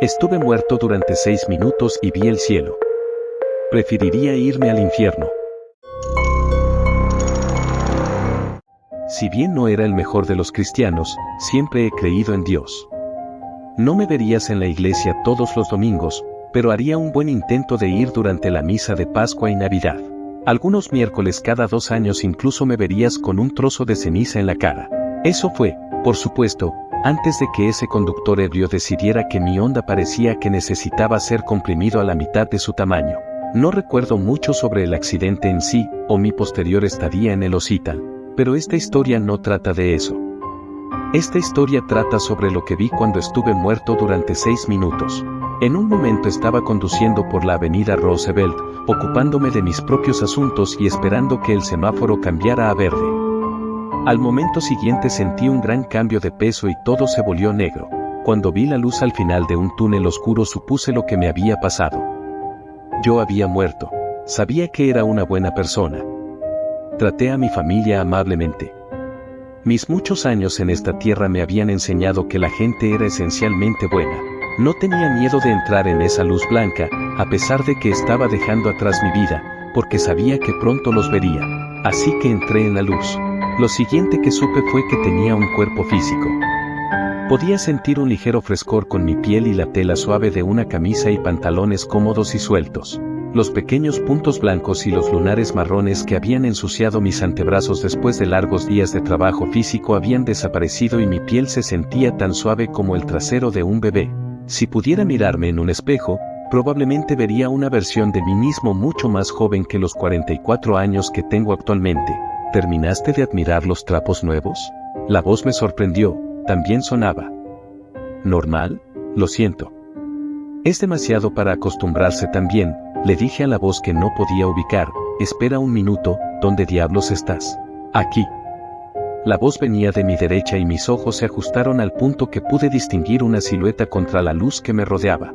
Estuve muerto durante 6 minutos y vi el cielo. Preferiría irme al infierno. Si bien no era el mejor de los cristianos, siempre he creído en Dios. No me verías en la iglesia todos los domingos, pero haría un buen intento de ir durante la misa de Pascua y Navidad. Algunos miércoles cada 2 años incluso me verías con un trozo de ceniza en la cara. Eso fue, por supuesto, antes de que ese conductor ebrio decidiera que mi onda parecía que necesitaba ser comprimido a la mitad de su tamaño. No recuerdo mucho sobre el accidente en sí, o mi posterior estadía en el hospital, pero esta historia no trata de eso. Esta historia trata sobre lo que vi cuando estuve muerto durante 6 minutos. En un momento estaba conduciendo por la avenida Roosevelt, ocupándome de mis propios asuntos y esperando que el semáforo cambiara a verde. Al momento siguiente sentí un gran cambio de peso y todo se volvió negro. Cuando vi la luz al final de un túnel oscuro supuse lo que me había pasado. Yo había muerto. Sabía que era una buena persona. Traté a mi familia amablemente. Mis muchos años en esta tierra me habían enseñado que la gente era esencialmente buena. No tenía miedo de entrar en esa luz blanca, a pesar de que estaba dejando atrás mi vida, porque sabía que pronto los vería. Así que entré en la luz. Lo siguiente que supe fue que tenía un cuerpo físico. Podía sentir un ligero frescor con mi piel y la tela suave de una camisa y pantalones cómodos y sueltos. Los pequeños puntos blancos y los lunares marrones que habían ensuciado mis antebrazos después de largos días de trabajo físico habían desaparecido y mi piel se sentía tan suave como el trasero de un bebé. Si pudiera mirarme en un espejo, probablemente vería una versión de mí mismo mucho más joven que los 44 años que tengo actualmente. ¿Terminaste de admirar los trapos nuevos? La voz me sorprendió, también sonaba. ¿Normal? Lo siento. Es demasiado para acostumbrarse también, le dije a la voz que no podía ubicar. Espera un minuto, ¿dónde diablos estás? Aquí. La voz venía de mi derecha y mis ojos se ajustaron al punto que pude distinguir una silueta contra la luz que me rodeaba.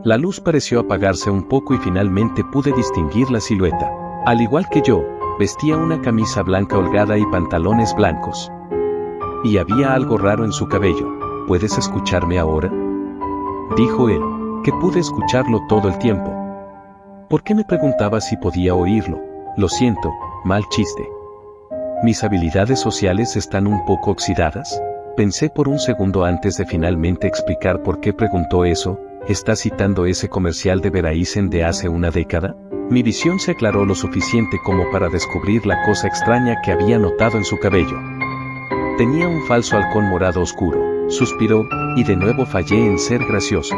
La luz pareció apagarse un poco y finalmente pude distinguir la silueta. Al igual que yo, vestía una camisa blanca holgada y pantalones blancos. Y había algo raro en su cabello. ¿Puedes escucharme ahora?, dijo él, que pude escucharlo todo el tiempo. ¿Por qué me preguntaba si podía oírlo? Lo siento, mal chiste. ¿Mis habilidades sociales están un poco oxidadas? Pensé por un segundo antes de finalmente explicar por qué preguntó eso. ¿Está citando ese comercial de Verizon de hace una década? Mi visión se aclaró lo suficiente como para descubrir la cosa extraña que había notado en su cabello. Tenía un falso halcón morado oscuro. Suspiró, y de nuevo fallé en ser gracioso.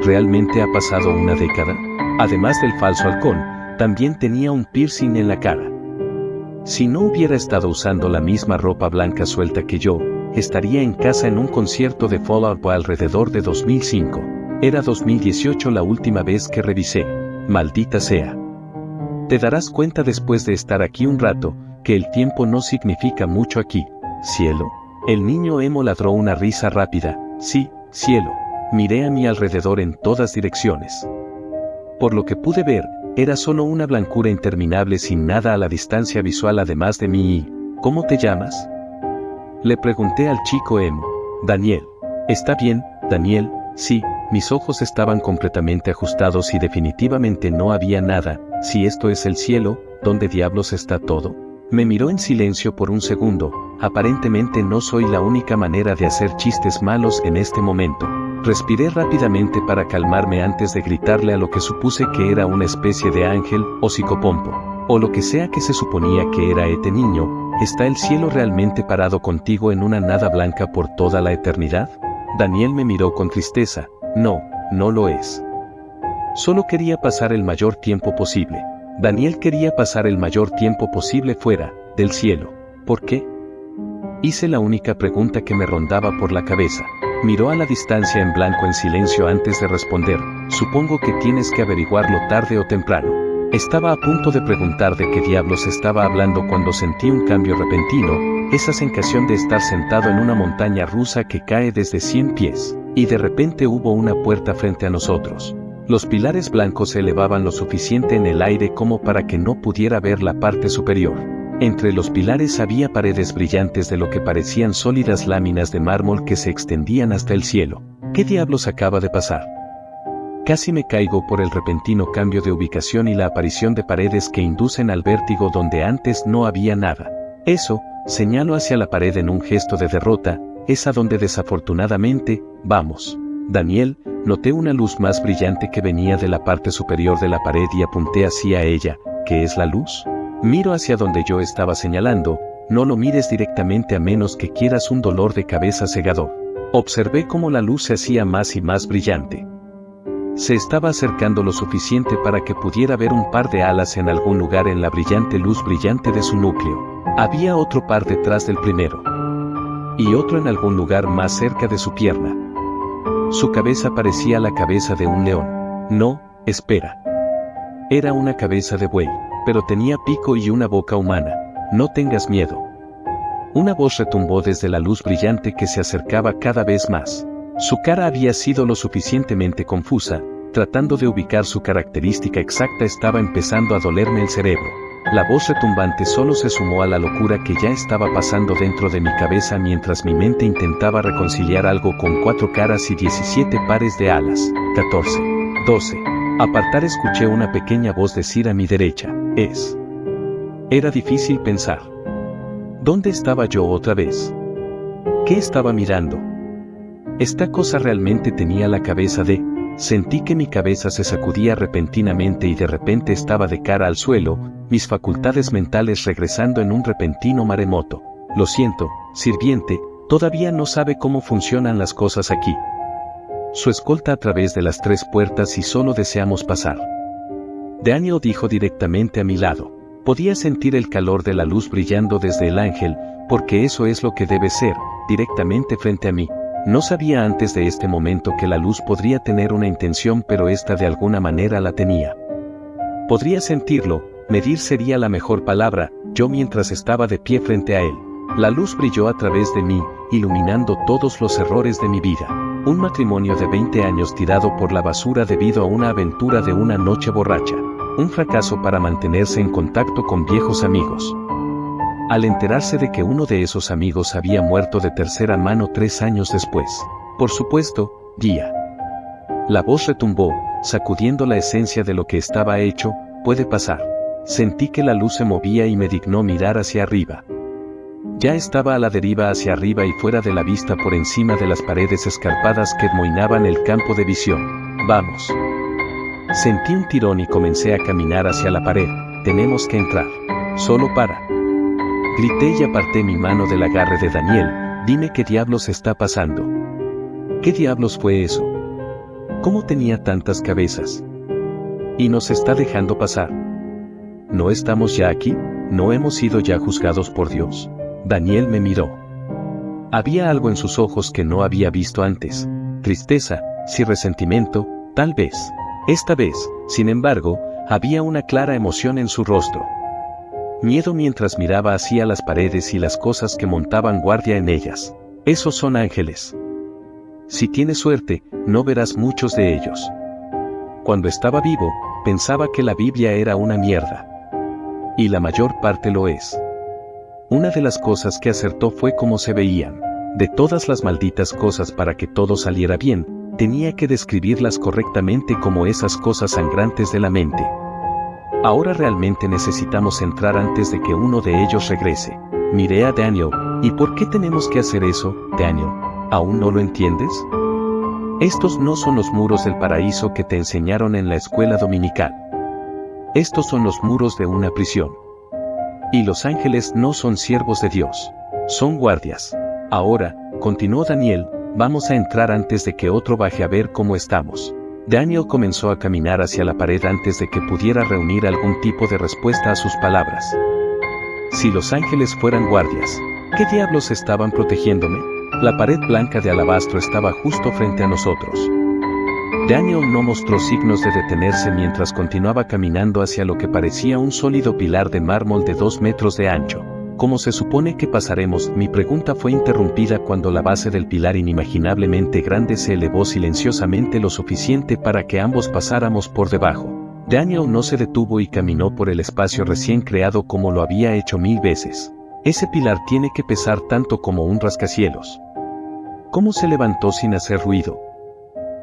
¿Realmente ha pasado una década? Además del falso halcón, también tenía un piercing en la cara. Si no hubiera estado usando la misma ropa blanca suelta que yo, estaría en casa en un concierto de Fall Out Boy alrededor de 2005. Era 2018 la última vez que revisé. Maldita sea. Te darás cuenta después de estar aquí un rato, que el tiempo no significa mucho aquí. ¿Cielo? El niño emo ladró una risa rápida. Sí, cielo. Miré a mi alrededor en todas direcciones. Por lo que pude ver, era solo una blancura interminable sin nada a la distancia visual además de mí. ¿Cómo te llamas?, le pregunté al chico emo. Daniel. ¿Está bien, Daniel? Sí. Mis ojos estaban completamente ajustados y definitivamente no había nada. Si esto es el cielo, ¿dónde diablos está todo? Me miró en silencio por un segundo. Aparentemente no soy la única manera de hacer chistes malos en este momento. Respiré rápidamente para calmarme antes de gritarle a lo que supuse que era una especie de ángel o psicopompo, o lo que sea que se suponía que era este niño. ¿Está el cielo realmente parado contigo en una nada blanca por toda la eternidad? Daniel me miró con tristeza. No, no lo es. Solo quería pasar el mayor tiempo posible. Daniel quería pasar el mayor tiempo posible fuera del cielo. ¿Por qué? Hice la única pregunta que me rondaba por la cabeza. Miró a la distancia en blanco en silencio antes de responder. Supongo que tienes que averiguarlo tarde o temprano. Estaba a punto de preguntar de qué diablos estaba hablando cuando sentí un cambio repentino, esa sensación de estar sentado en una montaña rusa que cae desde 100 pies, y de repente hubo una puerta frente a nosotros. Los pilares blancos se elevaban lo suficiente en el aire como para que no pudiera ver la parte superior. Entre los pilares había paredes brillantes de lo que parecían sólidas láminas de mármol que se extendían hasta el cielo. ¿Qué diablos acaba de pasar? Casi me caigo por el repentino cambio de ubicación y la aparición de paredes que inducen al vértigo donde antes no había nada. Eso, señalo hacia la pared en un gesto de derrota, es a donde desafortunadamente, vamos. Daniel, noté una luz más brillante que venía de la parte superior de la pared y apunté hacia ella. ¿Qué es la luz? Miro hacia donde yo estaba señalando. No lo mires directamente a menos que quieras un dolor de cabeza cegador. Observé cómo la luz se hacía más y más brillante. Se estaba acercando lo suficiente para que pudiera ver un par de alas en algún lugar en la brillante luz brillante de su núcleo. Había otro par detrás del primero. Y otro en algún lugar más cerca de su pierna. Su cabeza parecía la cabeza de un león. No, espera. Era una cabeza de buey, pero tenía pico y una boca humana. No tengas miedo. Una voz retumbó desde la luz brillante que se acercaba cada vez más. Su cara había sido lo suficientemente confusa, tratando de ubicar su característica exacta estaba empezando a dolerme el cerebro. La voz retumbante solo se sumó a la locura que ya estaba pasando dentro de mi cabeza mientras mi mente intentaba reconciliar algo con 4 caras y 17 pares de alas. 14. 12. Apartar escuché una pequeña voz decir a mi derecha, es. Era difícil pensar. ¿Dónde estaba yo otra vez? ¿Qué estaba mirando? Esta cosa realmente tenía la cabeza de... Sentí que mi cabeza se sacudía repentinamente y de repente estaba de cara al suelo, mis facultades mentales regresando en un repentino maremoto. Lo siento, sirviente, todavía no sabe cómo funcionan las cosas aquí. Su escolta a través de las 3 puertas y solo deseamos pasar. Daniel dijo directamente a mi lado. Podía sentir el calor de la luz brillando desde el ángel, porque eso es lo que debe ser, directamente frente a mí. No sabía antes de este momento que la luz podría tener una intención, pero esta de alguna manera la tenía. Podría sentirlo, medir sería la mejor palabra, yo mientras estaba de pie frente a él. La luz brilló a través de mí, iluminando todos los errores de mi vida. Un matrimonio de 20 años tirado por la basura debido a una aventura de una noche borracha. Un fracaso para mantenerse en contacto con viejos amigos. Al enterarse de que uno de esos amigos había muerto de tercera mano 3 años después. Por supuesto, guía. La voz retumbó, sacudiendo la esencia de lo que estaba hecho, puede pasar. Sentí que la luz se movía y me dignó mirar hacia arriba. Ya estaba a la deriva hacia arriba y fuera de la vista por encima de las paredes escarpadas que moinaban el campo de visión. Vamos. Sentí un tirón y comencé a caminar hacia la pared. Tenemos que entrar. Solo para. Grité y aparté mi mano del agarre de Daniel. Dime qué diablos está pasando. ¿Qué diablos fue eso? ¿Cómo tenía tantas cabezas? Y nos está dejando pasar. ¿No estamos ya aquí? ¿No hemos sido ya juzgados por Dios? Daniel me miró. Había algo en sus ojos que no había visto antes. Tristeza, sí, resentimiento, tal vez. Esta vez, sin embargo, había una clara emoción en su rostro. Miedo mientras miraba hacia las paredes y las cosas que montaban guardia en ellas. Esos son ángeles. Si tienes suerte, no verás muchos de ellos. Cuando estaba vivo, pensaba que la Biblia era una mierda. Y la mayor parte lo es. Una de las cosas que acertó fue cómo se veían. De todas las malditas cosas para que todo saliera bien, tenía que describirlas correctamente como esas cosas sangrantes de la mente. Ahora realmente necesitamos entrar antes de que uno de ellos regrese. Miré a Daniel. ¿Y por qué tenemos que hacer eso, Daniel? ¿Aún no lo entiendes? Estos no son los muros del paraíso que te enseñaron en la escuela dominical. Estos son los muros de una prisión. Y los ángeles no son siervos de Dios. Son guardias. Ahora, continuó Daniel, vamos a entrar antes de que otro baje a ver cómo estamos. Daniel comenzó a caminar hacia la pared antes de que pudiera reunir algún tipo de respuesta a sus palabras. Si los ángeles fueran guardias, ¿qué diablos estaban protegiéndome? La pared blanca de alabastro estaba justo frente a nosotros. Daniel no mostró signos de detenerse mientras continuaba caminando hacia lo que parecía un sólido pilar de mármol de 2 metros de ancho. ¿Cómo se supone que pasaremos? Mi pregunta fue interrumpida cuando la base del pilar inimaginablemente grande se elevó silenciosamente lo suficiente para que ambos pasáramos por debajo. Daniel no se detuvo y caminó por el espacio recién creado como lo había hecho 1000 veces. Ese pilar tiene que pesar tanto como un rascacielos. ¿Cómo se levantó sin hacer ruido?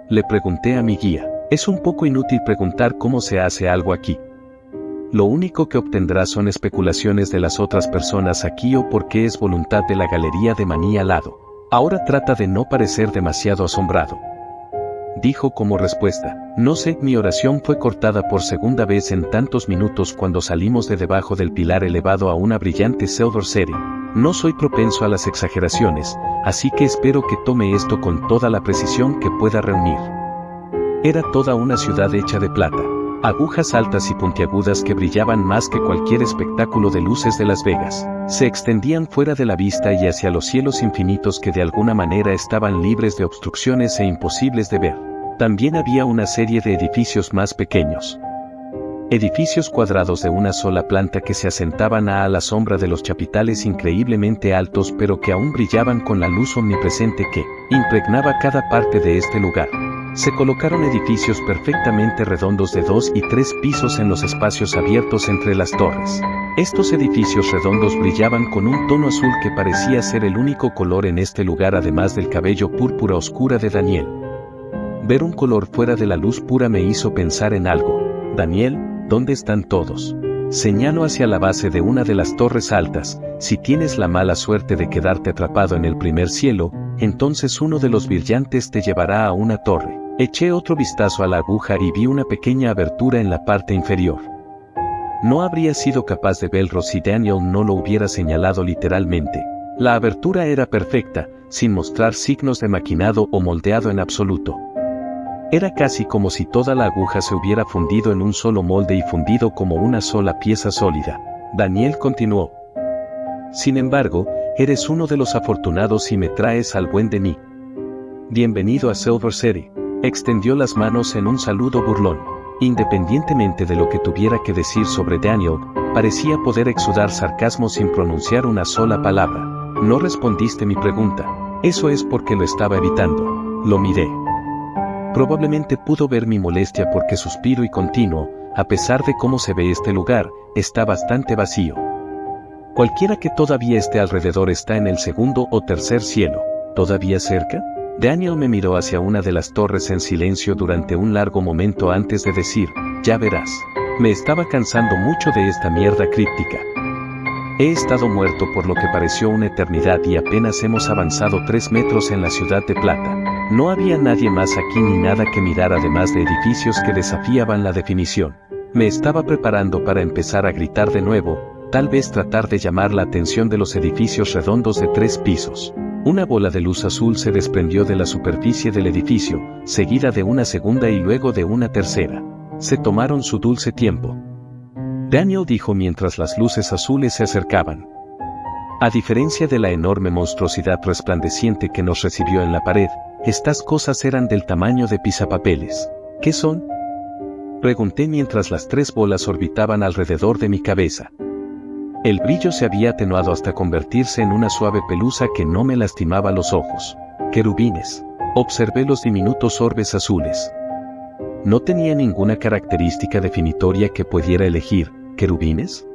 Le pregunté a mi guía. Es un poco inútil preguntar cómo se hace algo aquí. Lo único que obtendrás son especulaciones de las otras personas aquí o porque es voluntad de la galería de maní al lado. Ahora trata de no parecer demasiado asombrado. Dijo como respuesta. No sé, mi oración fue cortada por segunda vez en tantos minutos cuando salimos de debajo del pilar elevado a una brillante Silver City. No soy propenso a las exageraciones, así que espero que tome esto con toda la precisión que pueda reunir. Era toda una ciudad hecha de plata. Agujas altas y puntiagudas que brillaban más que cualquier espectáculo de luces de Las Vegas. Se extendían fuera de la vista y hacia los cielos infinitos que de alguna manera estaban libres de obstrucciones e imposibles de ver. También había una serie de edificios más pequeños. Edificios cuadrados de una sola planta que se asentaban a la sombra de los chapiteles increíblemente altos pero que aún brillaban con la luz omnipresente que impregnaba cada parte de este lugar. Se colocaron edificios perfectamente redondos de 2 y 3 pisos en los espacios abiertos entre las torres. Estos edificios redondos brillaban con un tono azul que parecía ser el único color en este lugar además del cabello púrpura oscura de Daniel. Ver un color fuera de la luz pura me hizo pensar en algo. Daniel, ¿dónde están todos? Señalo hacia la base de una de las torres altas. Si tienes la mala suerte de quedarte atrapado en el primer cielo, entonces uno de los brillantes te llevará a una torre. Eché otro vistazo a la aguja y vi una pequeña abertura en la parte inferior. No habría sido capaz de verlo si Daniel no lo hubiera señalado literalmente. La abertura era perfecta, sin mostrar signos de maquinado o moldeado en absoluto. Era casi como si toda la aguja se hubiera fundido en un solo molde y fundido como una sola pieza sólida. Daniel continuó. Sin embargo, eres uno de los afortunados y me traes al buen Denis. Bienvenido a Silver City. Extendió las manos en un saludo burlón. Independientemente de lo que tuviera que decir sobre Daniel, parecía poder exudar sarcasmo sin pronunciar una sola palabra. No respondiste mi pregunta. Eso es porque lo estaba evitando. Lo miré. Probablemente pudo ver mi molestia porque suspiro y continuo, a pesar de cómo se ve este lugar, está bastante vacío. Cualquiera que todavía esté alrededor está en el segundo o tercer cielo. ¿Todavía cerca? Daniel me miró hacia una de las torres en silencio durante un largo momento antes de decir, ya verás. Me estaba cansando mucho de esta mierda críptica. He estado muerto por lo que pareció una eternidad y apenas hemos avanzado 3 metros en la ciudad de plata. No había nadie más aquí ni nada que mirar además de edificios que desafiaban la definición. Me estaba preparando para empezar a gritar de nuevo, tal vez tratar de llamar la atención de los edificios redondos de 3 pisos. Una bola de luz azul se desprendió de la superficie del edificio, seguida de una segunda y luego de una tercera. Se tomaron su dulce tiempo. Daniel dijo mientras las luces azules se acercaban. A diferencia de la enorme monstruosidad resplandeciente que nos recibió en la pared, estas cosas eran del tamaño de pisapapeles. ¿Qué son? Pregunté mientras las 3 bolas orbitaban alrededor de mi cabeza. El brillo se había atenuado hasta convertirse en una suave pelusa que no me lastimaba los ojos. Querubines. Observé los diminutos orbes azules. No tenía ninguna característica definitoria que pudiera elegir. ¿Querubines?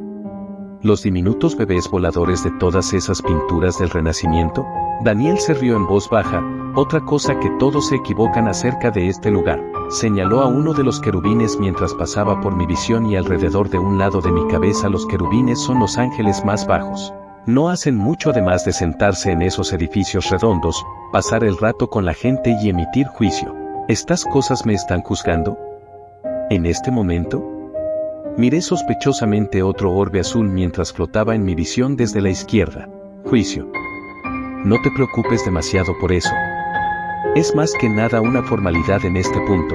¿Los diminutos bebés voladores de todas esas pinturas del Renacimiento? Daniel se rió en voz baja, otra cosa que todos se equivocan acerca de este lugar. Señaló a uno de los querubines mientras pasaba por mi visión y alrededor de un lado de mi cabeza los querubines son los ángeles más bajos. No hacen mucho además de sentarse en esos edificios redondos, pasar el rato con la gente y emitir juicio. ¿Estas cosas me están juzgando? ¿En este momento? Miré sospechosamente otro orbe azul mientras flotaba en mi visión desde la izquierda. Juicio. No te preocupes demasiado por eso. Es más que nada una formalidad en este punto.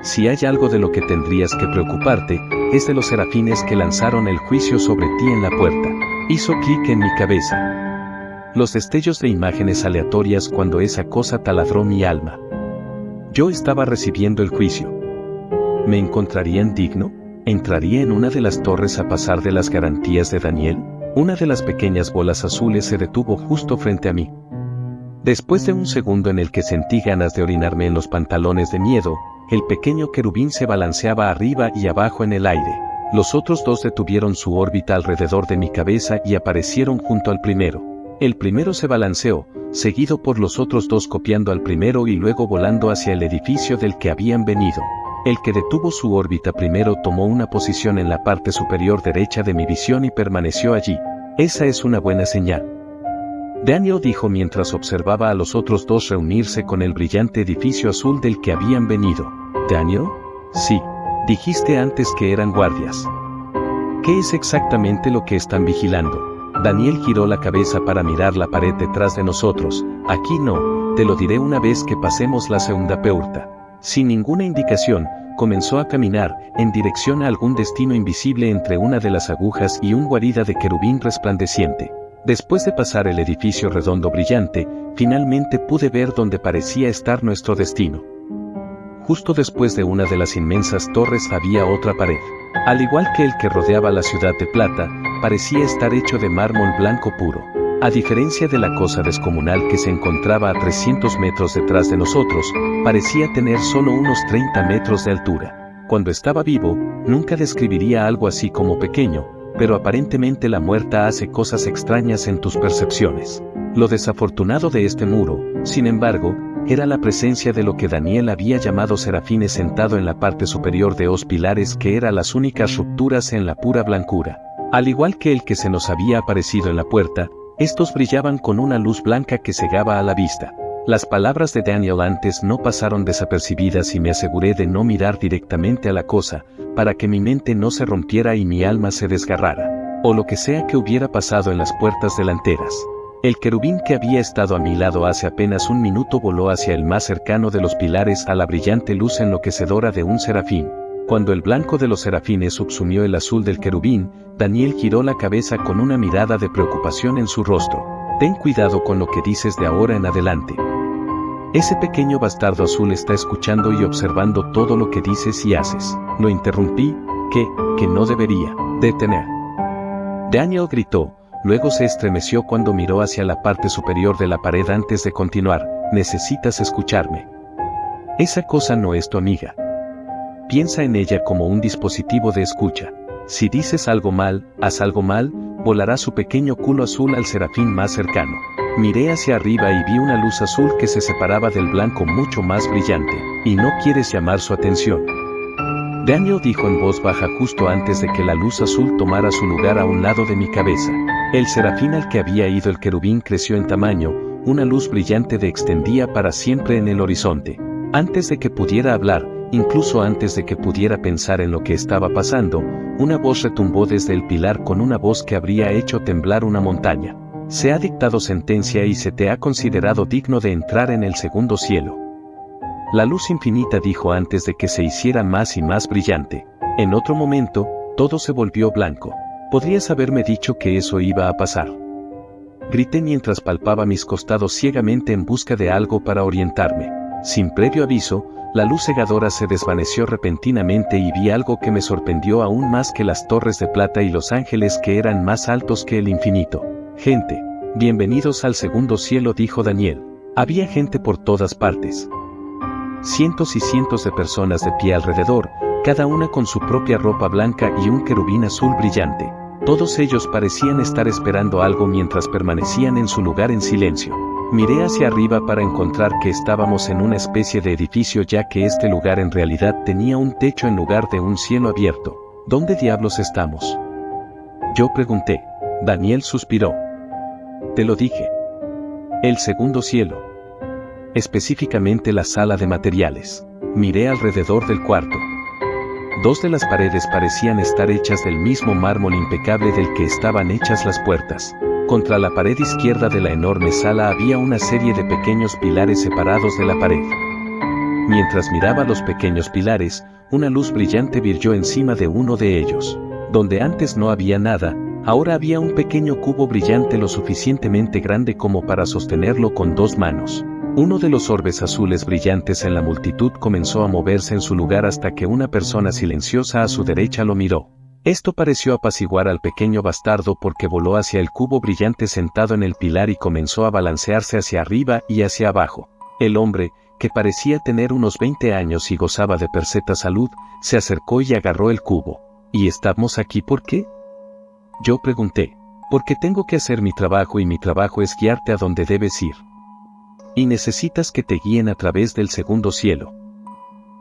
Si hay algo de lo que tendrías que preocuparte, es de los serafines que lanzaron el juicio sobre ti en la puerta. Hizo clic en mi cabeza. Los destellos de imágenes aleatorias cuando esa cosa taladró mi alma. Yo estaba recibiendo el juicio. ¿Me encontrarían digno? ¿Entraría en una de las torres a pasar de las garantías de Daniel? Una de las pequeñas bolas azules se detuvo justo frente a mí. Después de un segundo en el que sentí ganas de orinarme en los pantalones de miedo, el pequeño querubín se balanceaba arriba y abajo en el aire. Los otros 2 detuvieron su órbita alrededor de mi cabeza y aparecieron junto al primero. El primero se balanceó, seguido por los otros dos copiando al primero y luego volando hacia el edificio del que habían venido. El que detuvo su órbita primero tomó una posición en la parte superior derecha de mi visión y permaneció allí. Esa es una buena señal. Daniel dijo mientras observaba a los otros dos reunirse con el brillante edificio azul del que habían venido. ¿Daniel? Sí. Dijiste antes que eran guardias. ¿Qué es exactamente lo que están vigilando? Daniel giró la cabeza para mirar la pared detrás de nosotros. Aquí no, te lo diré una vez que pasemos la segunda puerta. Sin ninguna indicación, comenzó a caminar en dirección a algún destino invisible entre una de las agujas y un guarida de querubín resplandeciente. Después de pasar el edificio redondo brillante, finalmente pude ver dónde parecía estar nuestro destino. Justo después de una de las inmensas torres había otra pared. Al igual que el que rodeaba la ciudad de plata, parecía estar hecho de mármol blanco puro. A diferencia de la cosa descomunal que se encontraba a 300 metros detrás de nosotros, parecía tener solo unos 30 metros de altura. Cuando estaba vivo, nunca describiría algo así como pequeño, pero aparentemente la muerta hace cosas extrañas en tus percepciones. Lo desafortunado de este muro, sin embargo, era la presencia de lo que Daniel había llamado serafines sentado en la parte superior de 2 pilares que eran las únicas rupturas en la pura blancura. Al igual que el que se nos había aparecido en la puerta, estos brillaban con una luz blanca que cegaba a la vista. Las palabras de Daniel antes no pasaron desapercibidas y me aseguré de no mirar directamente a la cosa, para que mi mente no se rompiera y mi alma se desgarrara, o lo que sea que hubiera pasado en las puertas delanteras. El querubín que había estado a mi lado hace apenas un minuto voló hacia el más cercano de los pilares a la brillante luz enloquecedora de un serafín. Cuando el blanco de los serafines subsumió el azul del querubín, Daniel giró la cabeza con una mirada de preocupación en su rostro. Ten cuidado con lo que dices de ahora en adelante. Ese pequeño bastardo azul está escuchando y observando todo lo que dices y haces. Lo interrumpí, que no debería detener. Daniel gritó, luego se estremeció cuando miró hacia la parte superior de la pared antes de continuar. Necesitas escucharme. Esa cosa no es tu amiga. Piensa en ella como un dispositivo de escucha. Si dices algo mal, haz algo mal, volará su pequeño culo azul al serafín más cercano. Miré hacia arriba y vi una luz azul que se separaba del blanco mucho más brillante. ¿Y no quieres llamar su atención? Daniel dijo en voz baja justo antes de que la luz azul tomara su lugar a un lado de mi cabeza. El serafín al que había ido el querubín creció en tamaño, una luz brillante de extendía para siempre en el horizonte. Antes de que pudiera hablar, incluso antes de que pudiera pensar en lo que estaba pasando, una voz retumbó desde el pilar con una voz que habría hecho temblar una montaña. Se ha dictado sentencia y se te ha considerado digno de entrar en el segundo cielo. La luz infinita dijo antes de que se hiciera más y más brillante. En otro momento, todo se volvió blanco. Podrías haberme dicho que eso iba a pasar. Grité mientras palpaba mis costados ciegamente en busca de algo para orientarme. Sin previo aviso, la luz cegadora se desvaneció repentinamente y vi algo que me sorprendió aún más que las torres de plata y los ángeles que eran más altos que el infinito. Gente, bienvenidos al segundo cielo, dijo Daniel. Había gente por todas partes. Cientos y cientos de personas de pie alrededor, cada una con su propia ropa blanca y un querubín azul brillante. Todos ellos parecían estar esperando algo mientras permanecían en su lugar en silencio. Miré hacia arriba para encontrar que estábamos en una especie de edificio, ya que este lugar en realidad tenía un techo en lugar de un cielo abierto. ¿Dónde diablos estamos? Yo pregunté. Daniel suspiró. Te lo dije. El segundo cielo. Específicamente la sala de materiales. Miré alrededor del cuarto. 2 de las paredes parecían estar hechas del mismo mármol impecable del que estaban hechas las puertas. Contra la pared izquierda de la enorme sala había una serie de pequeños pilares separados de la pared. Mientras miraba los pequeños pilares, una luz brillante brilló encima de uno de ellos. Donde antes no había nada, ahora había un pequeño cubo brillante lo suficientemente grande como para sostenerlo con 2 manos. Uno de los orbes azules brillantes en la multitud comenzó a moverse en su lugar hasta que una persona silenciosa a su derecha lo miró. Esto pareció apaciguar al pequeño bastardo porque voló hacia el cubo brillante sentado en el pilar y comenzó a balancearse hacia arriba y hacia abajo. El hombre, que parecía tener unos 20 años y gozaba de perfecta salud, se acercó y agarró el cubo. ¿Y estamos aquí por qué? Yo pregunté. Porque tengo que hacer mi trabajo y mi trabajo es guiarte a donde debes ir. Y necesitas que te guíen a través del segundo cielo.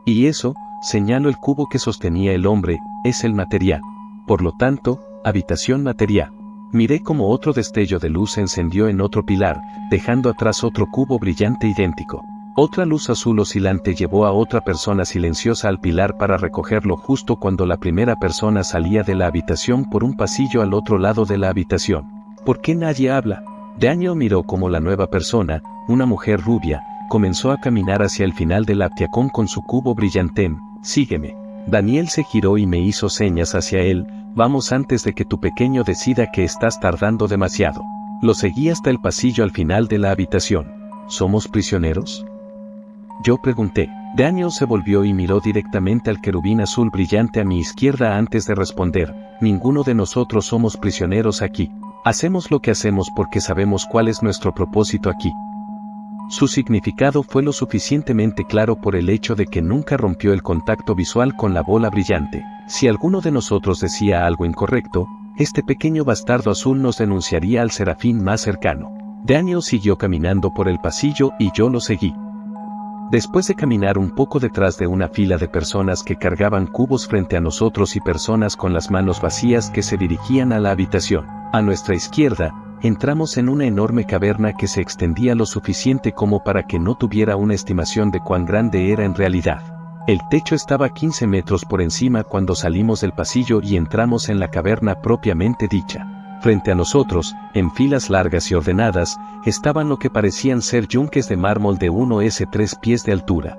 Y eso, señaló el cubo que sostenía el hombre, es el material. Por lo tanto, habitación material. Miré como otro destello de luz se encendió en otro pilar, dejando atrás otro cubo brillante idéntico. Otra luz azul oscilante llevó a otra persona silenciosa al pilar para recogerlo justo cuando la primera persona salía de la habitación por un pasillo al otro lado de la habitación. ¿Por qué nadie habla? Daniel miró como la nueva persona, una mujer rubia, comenzó a caminar hacia el final del Aptiacón con su cubo brillante. Sígueme. Daniel se giró y me hizo señas hacia él. Vamos antes de que tu pequeño decida que estás tardando demasiado. Lo seguí hasta el pasillo al final de la habitación. ¿Somos prisioneros? Yo pregunté. Daniel se volvió y miró directamente al querubín azul brillante a mi izquierda antes de responder. Ninguno de nosotros somos prisioneros aquí. Hacemos lo que hacemos porque sabemos cuál es nuestro propósito aquí. Su significado fue lo suficientemente claro por el hecho de que nunca rompió el contacto visual con la bola brillante. Si alguno de nosotros decía algo incorrecto, este pequeño bastardo azul nos denunciaría al serafín más cercano. Daniel siguió caminando por el pasillo y yo lo seguí. Después de caminar un poco detrás de una fila de personas que cargaban cubos frente a nosotros y personas con las manos vacías que se dirigían a la habitación, a nuestra izquierda, entramos en una enorme caverna que se extendía lo suficiente como para que no tuviera una estimación de cuán grande era en realidad. El techo estaba 15 metros por encima cuando salimos del pasillo y entramos en la caverna propiamente dicha. Frente a nosotros, en filas largas y ordenadas, estaban lo que parecían ser yunques de mármol de 1,3 pies de altura.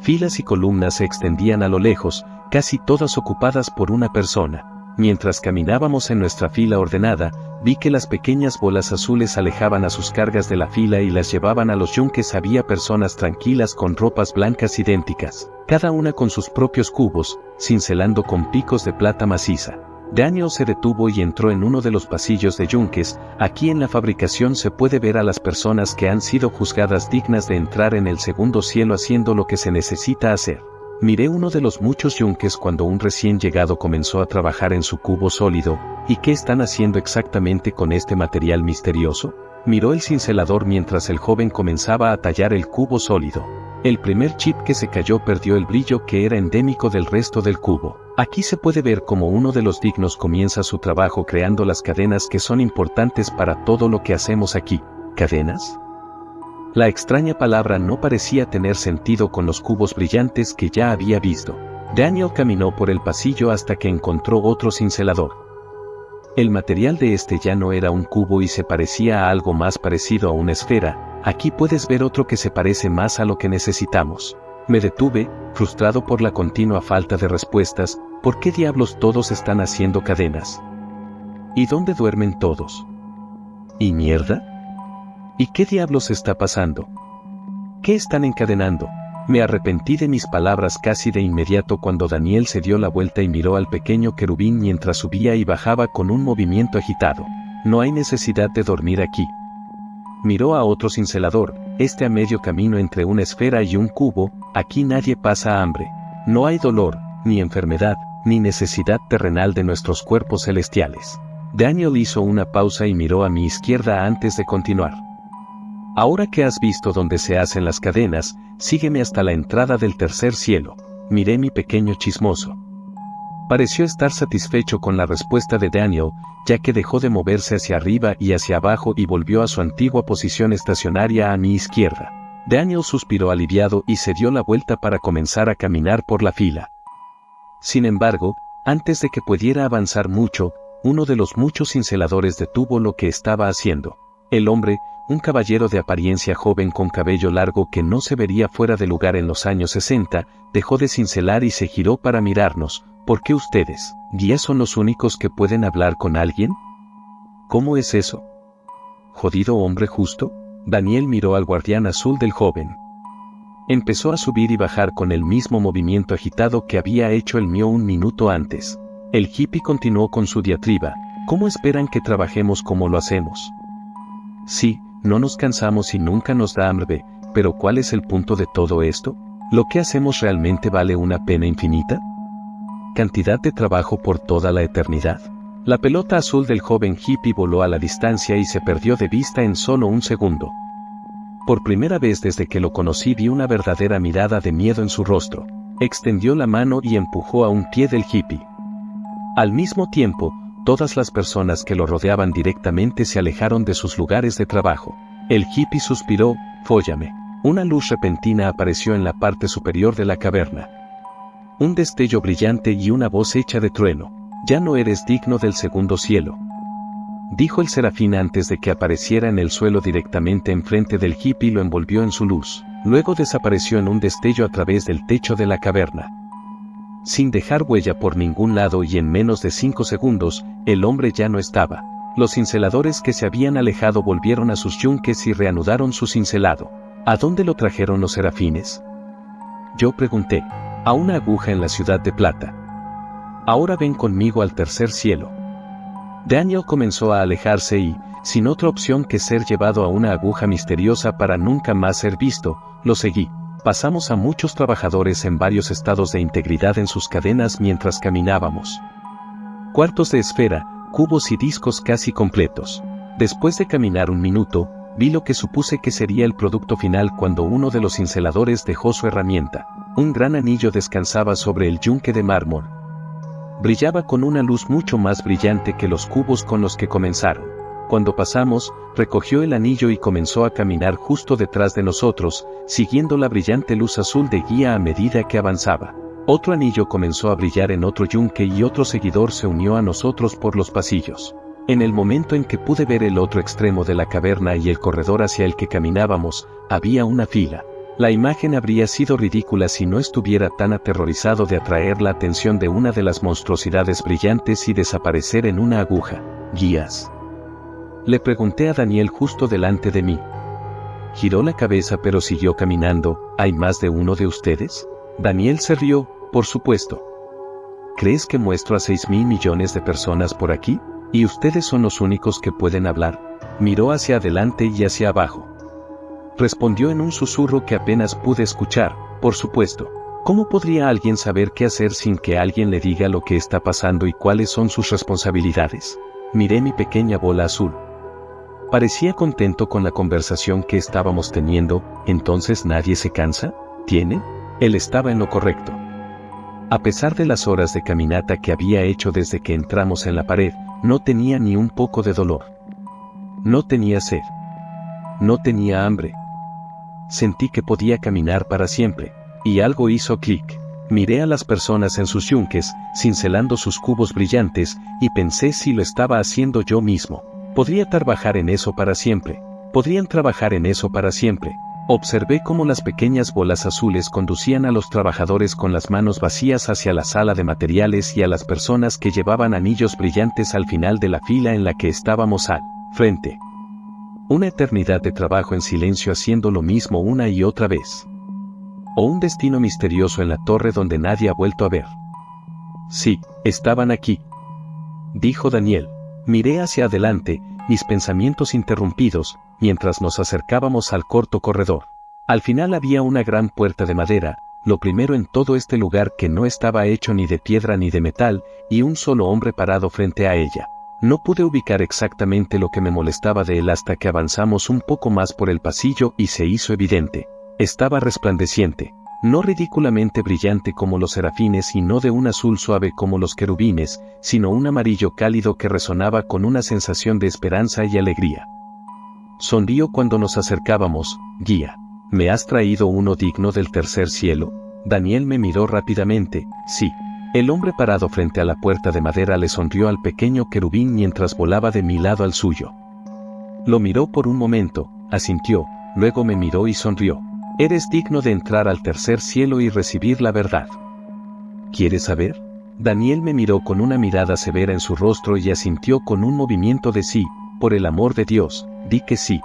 Filas y columnas se extendían a lo lejos, casi todas ocupadas por una persona. Mientras caminábamos en nuestra fila ordenada, vi que las pequeñas bolas azules alejaban a sus cargas de la fila y las llevaban a los yunques. Había personas tranquilas con ropas blancas idénticas, cada una con sus propios cubos, cincelando con picos de plata maciza. Daniel se detuvo y entró en uno de los pasillos de yunques. Aquí en la fabricación se puede ver a las personas que han sido juzgadas dignas de entrar en el segundo cielo haciendo lo que se necesita hacer. Miré uno de los muchos yunques cuando un recién llegado comenzó a trabajar en su cubo sólido. ¿Y qué están haciendo exactamente con este material misterioso? Miró el cincelador mientras el joven comenzaba a tallar el cubo sólido. El primer chip que se cayó perdió el brillo que era endémico del resto del cubo. Aquí se puede ver cómo uno de los dignos comienza su trabajo creando las cadenas que son importantes para todo lo que hacemos aquí. ¿Cadenas? La extraña palabra no parecía tener sentido con los cubos brillantes que ya había visto. Daniel caminó por el pasillo hasta que encontró otro cincelador. El material de este ya no era un cubo y se parecía a algo más parecido a una esfera. Aquí puedes ver otro que se parece más a lo que necesitamos. Me detuve, frustrado por la continua falta de respuestas. ¿Por qué diablos todos están haciendo cadenas? ¿Y dónde duermen todos? ¿Y mierda? ¿Y qué diablos está pasando? ¿Qué están encadenando? Me arrepentí de mis palabras casi de inmediato cuando Daniel se dio la vuelta y miró al pequeño querubín mientras subía y bajaba con un movimiento agitado. No hay necesidad de dormir aquí. Miró a otro cincelador, a medio camino entre una esfera y un cubo. Aquí nadie pasa hambre. No hay dolor, ni enfermedad, ni necesidad terrenal de nuestros cuerpos celestiales. Daniel hizo una pausa y miró a mi izquierda antes de continuar. Ahora que has visto dónde se hacen las cadenas, sígueme hasta la entrada del tercer cielo. Miré mi pequeño chismoso. Pareció estar satisfecho con la respuesta de Daniel, ya que dejó de moverse hacia arriba y hacia abajo y volvió a su antigua posición estacionaria a mi izquierda. Daniel suspiró aliviado y se dio la vuelta para comenzar a caminar por la fila. Sin embargo, antes de que pudiera avanzar mucho, uno de los muchos cinceladores detuvo lo que estaba haciendo. El hombre, un caballero de apariencia joven con cabello largo que no se vería fuera de lugar en los años 60, dejó de cincelar y se giró para mirarnos. ¿Por qué ustedes, guías, son los únicos que pueden hablar con alguien? ¿Cómo es eso? ¿Jodido hombre justo? Daniel miró al guardián azul del joven. Empezó a subir y bajar con el mismo movimiento agitado que había hecho el mío un minuto antes. El hippie continuó con su diatriba. ¿Cómo esperan que trabajemos como lo hacemos? Sí, no nos cansamos y nunca nos da hambre, pero ¿cuál es el punto de todo esto? ¿Lo que hacemos realmente vale una pena infinita? ¿Cantidad de trabajo por toda la eternidad? La pelota azul del joven hippie voló a la distancia y se perdió de vista en solo un segundo. Por primera vez desde que lo conocí vi una verdadera mirada de miedo en su rostro. Extendió la mano y empujó a un pie del hippie. Al mismo tiempo, todas las personas que lo rodeaban directamente se alejaron de sus lugares de trabajo. El hippie suspiró, «Fóllame». Una luz repentina apareció en la parte superior de la caverna. Un destello brillante y una voz hecha de trueno. «Ya no eres digno del segundo cielo», dijo el serafín antes de que apareciera en el suelo directamente enfrente del hippie y lo envolvió en su luz. Luego desapareció en un destello a través del techo de la caverna. Sin dejar huella por ningún lado y en menos de 5 segundos, el hombre ya no estaba. Los cinceladores que se habían alejado volvieron a sus yunques y reanudaron su cincelado. ¿A dónde lo trajeron los serafines?, yo pregunté. A una aguja en la ciudad de Plata. Ahora ven conmigo al tercer cielo. Daniel comenzó a alejarse y, sin otra opción que ser llevado a una aguja misteriosa para nunca más ser visto, lo seguí. Pasamos a muchos trabajadores en varios estados de integridad en sus cadenas mientras caminábamos. Cuartos de esfera, cubos y discos casi completos. Después de caminar un minuto, vi lo que supuse que sería el producto final cuando uno de los cinceladores dejó su herramienta. Un gran anillo descansaba sobre el yunque de mármol. Brillaba con una luz mucho más brillante que los cubos con los que comenzaron. Cuando pasamos, recogió el anillo y comenzó a caminar justo detrás de nosotros, siguiendo la brillante luz azul de guía a medida que avanzaba. Otro anillo comenzó a brillar en otro yunque y otro seguidor se unió a nosotros por los pasillos. En el momento en que pude ver el otro extremo de la caverna y el corredor hacia el que caminábamos, había una fila. La imagen habría sido ridícula si no estuviera tan aterrorizado de atraer la atención de una de las monstruosidades brillantes y desaparecer en una aguja. ¿Guías?, le pregunté a Daniel justo delante de mí. Giró la cabeza pero siguió caminando. ¿Hay más de uno de ustedes? Daniel se rió, por supuesto. ¿Crees que muestro a 6.000 millones de personas por aquí? ¿Y ustedes son los únicos que pueden hablar? Miró hacia adelante y hacia abajo. Respondió en un susurro que apenas pude escuchar, por supuesto. ¿Cómo podría alguien saber qué hacer sin que alguien le diga lo que está pasando y cuáles son sus responsabilidades? Miré mi pequeña bola azul. Parecía contento con la conversación que estábamos teniendo. ¿Entonces nadie se cansa? ¿Tiene? Él estaba en lo correcto. A pesar de las horas de caminata que había hecho desde que entramos en la pared, no tenía ni un poco de dolor. No tenía sed. No tenía hambre. Sentí que podía caminar para siempre, y algo hizo clic. Miré a las personas en sus yunques, cincelando sus cubos brillantes, y pensé si lo estaba haciendo yo mismo. Podría trabajar en eso para siempre. Podrían trabajar en eso para siempre. Observé cómo las pequeñas bolas azules conducían a los trabajadores con las manos vacías hacia la sala de materiales y a las personas que llevaban anillos brillantes al final de la fila en la que estábamos al frente. Una eternidad de trabajo en silencio haciendo lo mismo una y otra vez. O un destino misterioso en la torre donde nadie ha vuelto a ver. Sí, estaban aquí, dijo Daniel. Miré hacia adelante, mis pensamientos interrumpidos, mientras nos acercábamos al corto corredor. Al final había una gran puerta de madera, lo primero en todo este lugar que no estaba hecho ni de piedra ni de metal, y un solo hombre parado frente a ella. No pude ubicar exactamente lo que me molestaba de él hasta que avanzamos un poco más por el pasillo y se hizo evidente. Estaba resplandeciente, no ridículamente brillante como los serafines y no de un azul suave como los querubines, sino un amarillo cálido que resonaba con una sensación de esperanza y alegría. Sonrió cuando nos acercábamos. Guía, ¿me has traído uno digno del tercer cielo? Daniel me miró rápidamente. Sí. El hombre parado frente a la puerta de madera le sonrió al pequeño querubín mientras volaba de mi lado al suyo. Lo miró por un momento, asintió, luego me miró y sonrió. Eres digno de entrar al tercer cielo y recibir la verdad. ¿Quieres saber? Daniel me miró con una mirada severa en su rostro y asintió con un movimiento de sí. Por el amor de Dios, di que sí.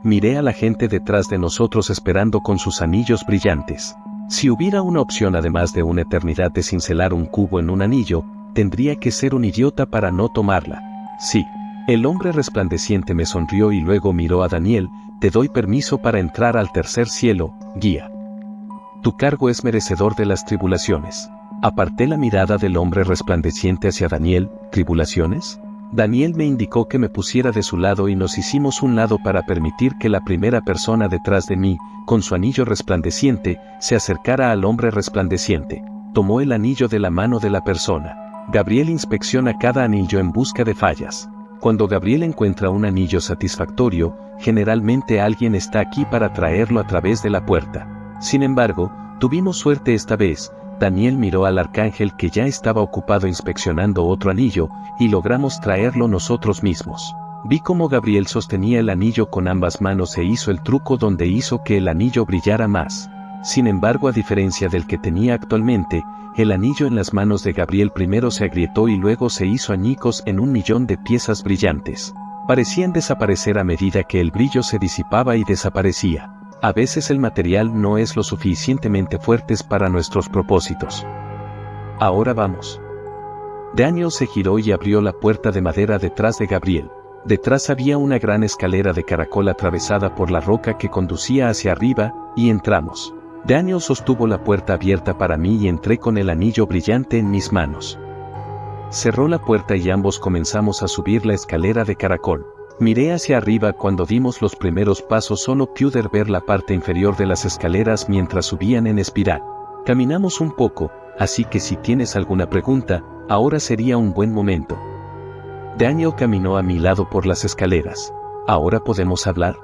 Miré a la gente detrás de nosotros esperando con sus anillos brillantes. Si hubiera una opción además de una eternidad de cincelar un cubo en un anillo, tendría que ser un idiota para no tomarla. Sí. El hombre resplandeciente me sonrió y luego miró a Daniel. Te doy permiso para entrar al tercer cielo, guía. Tu cargo es merecedor de las tribulaciones. Aparté la mirada del hombre resplandeciente hacia Daniel. ¿Tribulaciones? Daniel me indicó que me pusiera de su lado y nos hicimos un lado para permitir que la primera persona detrás de mí, con su anillo resplandeciente, se acercara al hombre resplandeciente. Tomó el anillo de la mano de la persona. Gabriel inspecciona cada anillo en busca de fallas. Cuando Gabriel encuentra un anillo satisfactorio, generalmente alguien está aquí para traerlo a través de la puerta. Sin embargo, tuvimos suerte esta vez. Daniel miró al arcángel que ya estaba ocupado inspeccionando otro anillo, y logramos traerlo nosotros mismos. Vi cómo Gabriel sostenía el anillo con ambas manos e hizo el truco donde hizo que el anillo brillara más. Sin embargo, a diferencia del que tenía actualmente, el anillo en las manos de Gabriel primero se agrietó y luego se hizo añicos en 1.000.000 de piezas brillantes. Parecían desaparecer a medida que el brillo se disipaba y desaparecía. A veces el material no es lo suficientemente fuerte para nuestros propósitos. Ahora vamos. Daniel se giró y abrió la puerta de madera detrás de Gabriel. Detrás había una gran escalera de caracol atravesada por la roca que conducía hacia arriba, y entramos. Daniel sostuvo la puerta abierta para mí y entré con el anillo brillante en mis manos. Cerró la puerta y ambos comenzamos a subir la escalera de caracol. Miré hacia arriba cuando dimos los primeros pasos, solo pude ver la parte inferior de las escaleras mientras subían en espiral. Caminamos un poco, así que si tienes alguna pregunta, ahora sería un buen momento. Daniel caminó a mi lado por las escaleras. ¿Ahora podemos hablar?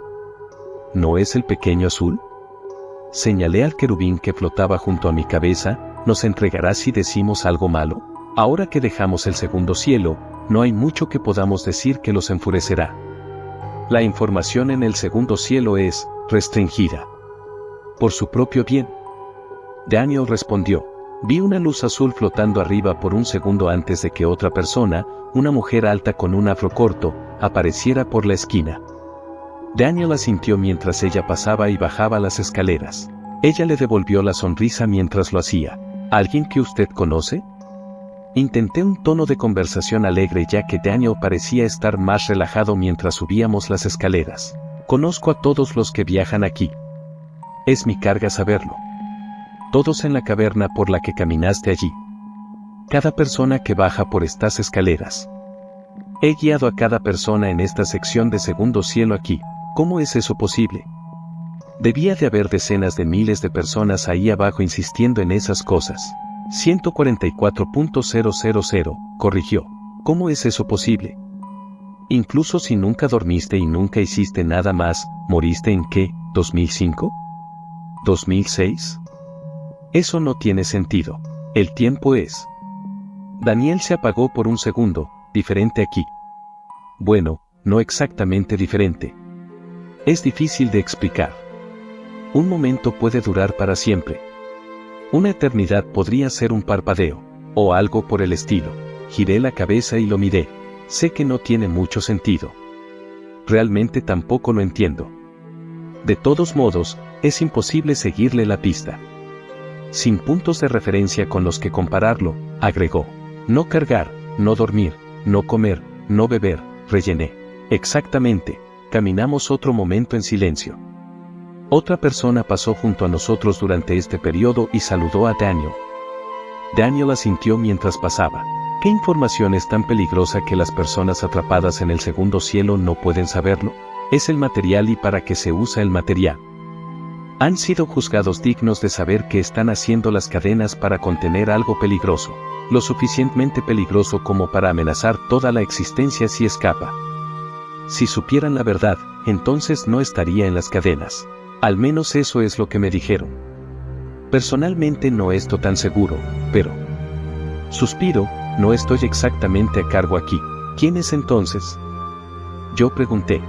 ¿No es el pequeño azul? Señalé al querubín que flotaba junto a mi cabeza. ¿Nos entregará si decimos algo malo? Ahora que dejamos el segundo cielo, no hay mucho que podamos decir que los enfurecerá. La información en el segundo cielo es restringida. Por su propio bien. Daniel respondió. Vi una luz azul flotando arriba por un segundo antes de que otra persona, una mujer alta con un afro corto, apareciera por la esquina. Daniel asintió mientras ella pasaba y bajaba las escaleras. Ella le devolvió la sonrisa mientras lo hacía. ¿Alguien que usted conoce? Intenté un tono de conversación alegre ya que Daniel parecía estar más relajado mientras subíamos las escaleras. Conozco a todos los que viajan aquí. Es mi carga saberlo. Todos en la caverna por la que caminaste allí. Cada persona que baja por estas escaleras. He guiado a cada persona en esta sección de segundo cielo aquí. ¿Cómo es eso posible? Debía de haber decenas de miles de personas ahí abajo insistiendo en esas cosas. 144.000, corrigió. ¿Cómo es eso posible? Incluso si nunca dormiste y nunca hiciste nada más, ¿moriste en qué? ¿2005? ¿2006? Eso no tiene sentido. El tiempo es. Daniel se apagó por un segundo. Diferente aquí. Bueno, no exactamente diferente. Es difícil de explicar. Un momento puede durar para siempre. Una eternidad podría ser un parpadeo, o algo por el estilo. Giré la cabeza y lo miré. Sé que no tiene mucho sentido. Realmente tampoco lo entiendo. De todos modos, es imposible seguirle la pista. Sin puntos de referencia con los que compararlo, agregó. No cargar, no dormir, no comer, no beber, rellené. Exactamente, caminamos otro momento en silencio. Otra persona pasó junto a nosotros durante este periodo y saludó a Daniel. Daniel asintió mientras pasaba. ¿Qué información es tan peligrosa que las personas atrapadas en el segundo cielo no pueden saberlo? Es el material y para qué se usa el material. Han sido juzgados dignos de saber que están haciendo las cadenas para contener algo peligroso, lo suficientemente peligroso como para amenazar toda la existencia si escapa. Si supieran la verdad, entonces no estaría en las cadenas. Al menos eso es lo que me dijeron. Personalmente no estoy tan seguro, pero... Suspiro, no estoy exactamente a cargo aquí. ¿Quién es entonces? Yo pregunté.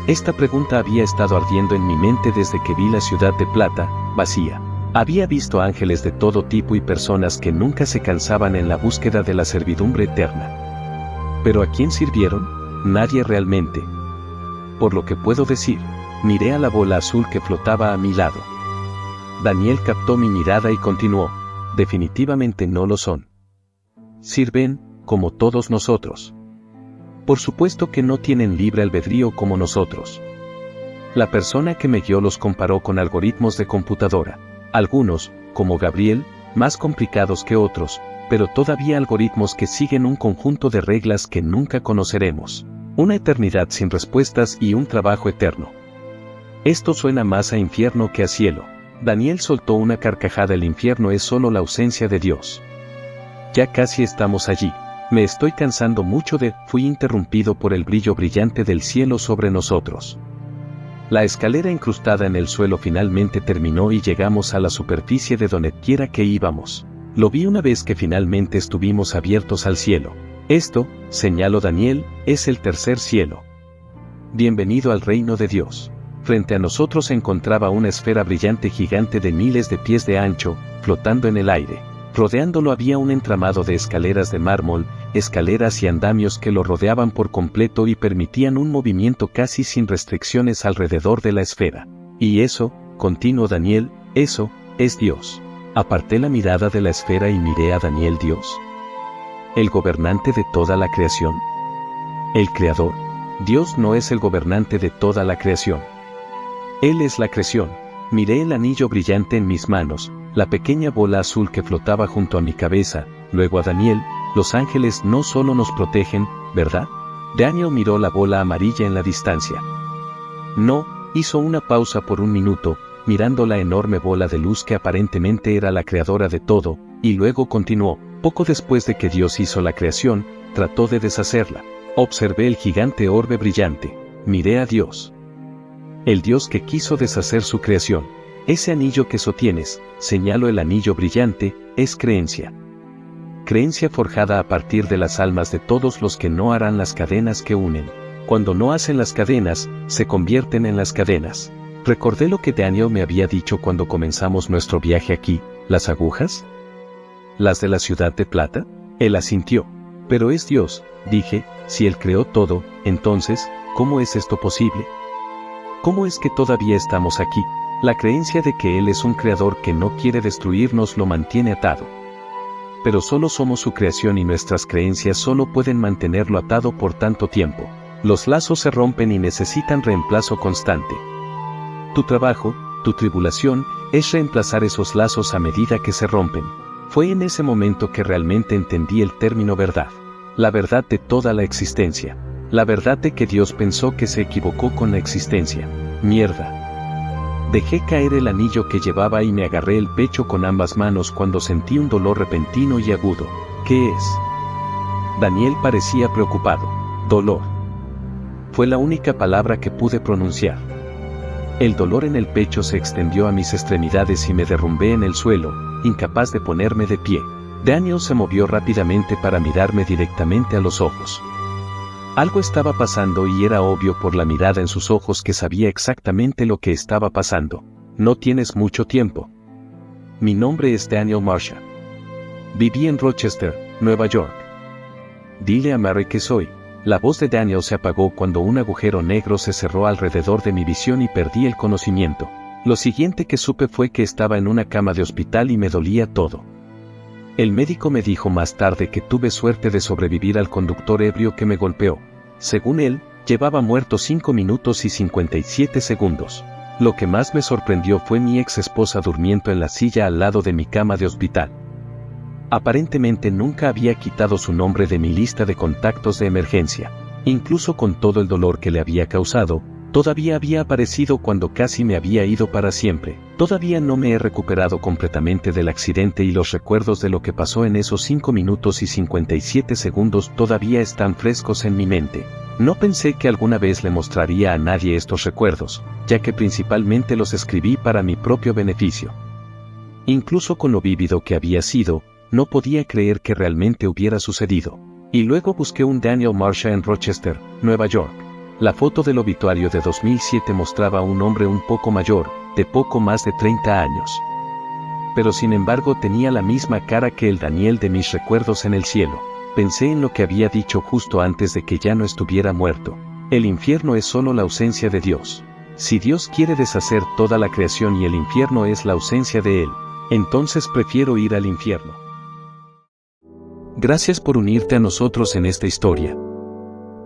Esta pregunta había estado ardiendo en mi mente desde que vi la ciudad de plata, vacía. Había visto ángeles de todo tipo y personas que nunca se cansaban en la búsqueda de la servidumbre eterna. ¿Pero a quién sirvieron? Nadie realmente. Por lo que puedo decir, miré a la bola azul que flotaba a mi lado. Daniel captó mi mirada y continuó. Definitivamente no lo son. Sirven, como todos nosotros. Por supuesto que no tienen libre albedrío como nosotros. La persona que me guió los comparó con algoritmos de computadora. Algunos, como Gabriel, más complicados que otros, pero todavía algoritmos que siguen un conjunto de reglas que nunca conoceremos. Una eternidad sin respuestas y un trabajo eterno. Esto suena más a infierno que a cielo. Daniel soltó una carcajada. El infierno es solo la ausencia de Dios. Ya casi estamos allí. Me estoy cansando mucho de... Fui interrumpido por el brillo brillante del cielo sobre nosotros. La escalera incrustada en el suelo finalmente terminó y llegamos a la superficie de donde quiera que íbamos. Lo vi una vez que finalmente estuvimos abiertos al cielo. Esto, señaló Daniel, es el tercer cielo. Bienvenido al reino de Dios. Frente a nosotros se encontraba una esfera brillante gigante de miles de pies de ancho, flotando en el aire. Rodeándolo había un entramado de escaleras de mármol, escaleras y andamios que lo rodeaban por completo y permitían un movimiento casi sin restricciones alrededor de la esfera. Y eso, continuó Daniel, eso, es Dios. Aparté la mirada de la esfera y miré a Daniel. Dios. El gobernante de toda la creación. El creador. Dios no es el gobernante de toda la creación. Él es la creación. Miré el anillo brillante en mis manos, la pequeña bola azul que flotaba junto a mi cabeza, luego a Daniel. Los ángeles no solo nos protegen, ¿verdad? Daniel miró la bola amarilla en la distancia. No, hizo una pausa por un minuto, mirando la enorme bola de luz que aparentemente era la creadora de todo, y luego continuó. Poco después de que Dios hizo la creación, trató de deshacerla. Observé el gigante orbe brillante. Miré a Dios. El Dios que quiso deshacer su creación. Ese anillo que sostienes, señaló el anillo brillante, es creencia. Creencia forjada a partir de las almas de todos los que no harán las cadenas que unen. Cuando no hacen las cadenas, se convierten en las cadenas. Recordé lo que Daniel me había dicho cuando comenzamos nuestro viaje aquí. ¿Las agujas? ¿Las de la ciudad de plata? Él asintió. Pero es Dios, dije, si Él creó todo, entonces, ¿cómo es esto posible? ¿Cómo es que todavía estamos aquí? La creencia de que Él es un creador que no quiere destruirnos lo mantiene atado. Pero solo somos su creación y nuestras creencias solo pueden mantenerlo atado por tanto tiempo. Los lazos se rompen y necesitan reemplazo constante. Tu trabajo, tu tribulación, es reemplazar esos lazos a medida que se rompen. Fue en ese momento que realmente entendí el término verdad. La verdad de toda la existencia. La verdad de que Dios pensó que se equivocó con la existencia. Mierda. Dejé caer el anillo que llevaba y me agarré el pecho con ambas manos cuando sentí un dolor repentino y agudo. ¿Qué es? Daniel parecía preocupado. Dolor. Fue la única palabra que pude pronunciar. El dolor en el pecho se extendió a mis extremidades y me derrumbé en el suelo, incapaz de ponerme de pie. Daniel se movió rápidamente para mirarme directamente a los ojos. Algo estaba pasando y era obvio por la mirada en sus ojos que sabía exactamente lo que estaba pasando. No tienes mucho tiempo. Mi nombre es Daniel Marshall. Viví en Rochester, Nueva York. Dile a Mary que soy. La voz de Daniel se apagó cuando un agujero negro se cerró alrededor de mi visión y perdí el conocimiento. Lo siguiente que supe fue que estaba en una cama de hospital y me dolía todo. El médico me dijo más tarde que tuve suerte de sobrevivir al conductor ebrio que me golpeó. Según él, llevaba muerto 5 minutos y 57 segundos. Lo que más me sorprendió fue mi ex esposa durmiendo en la silla al lado de mi cama de hospital. Aparentemente nunca había quitado su nombre de mi lista de contactos de emergencia. Incluso con todo el dolor que le había causado, todavía había aparecido cuando casi me había ido para siempre. Todavía no me he recuperado completamente del accidente y los recuerdos de lo que pasó en esos 5 minutos y 57 segundos todavía están frescos en mi mente. No pensé que alguna vez le mostraría a nadie estos recuerdos, ya que principalmente los escribí para mi propio beneficio. Incluso con lo vívido que había sido, no podía creer que realmente hubiera sucedido. Y luego busqué un Daniel Marshall en Rochester, Nueva York. La foto del obituario de 2007 mostraba a un hombre un poco mayor, de poco más de 30 años. Pero sin embargo tenía la misma cara que el Daniel de mis recuerdos en el cielo. Pensé en lo que había dicho justo antes de que ya no estuviera muerto. El infierno es solo la ausencia de Dios. Si Dios quiere deshacer toda la creación y el infierno es la ausencia de Él, entonces prefiero ir al infierno. Gracias por unirte a nosotros en esta historia.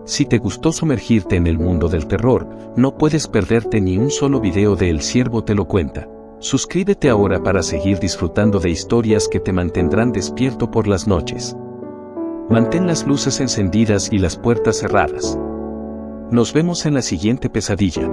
Si te gustó sumergirte en el mundo del terror, no puedes perderte ni un solo video de El Ciervo te lo cuenta. Suscríbete ahora para seguir disfrutando de historias que te mantendrán despierto por las noches. Mantén las luces encendidas y las puertas cerradas. Nos vemos en la siguiente pesadilla.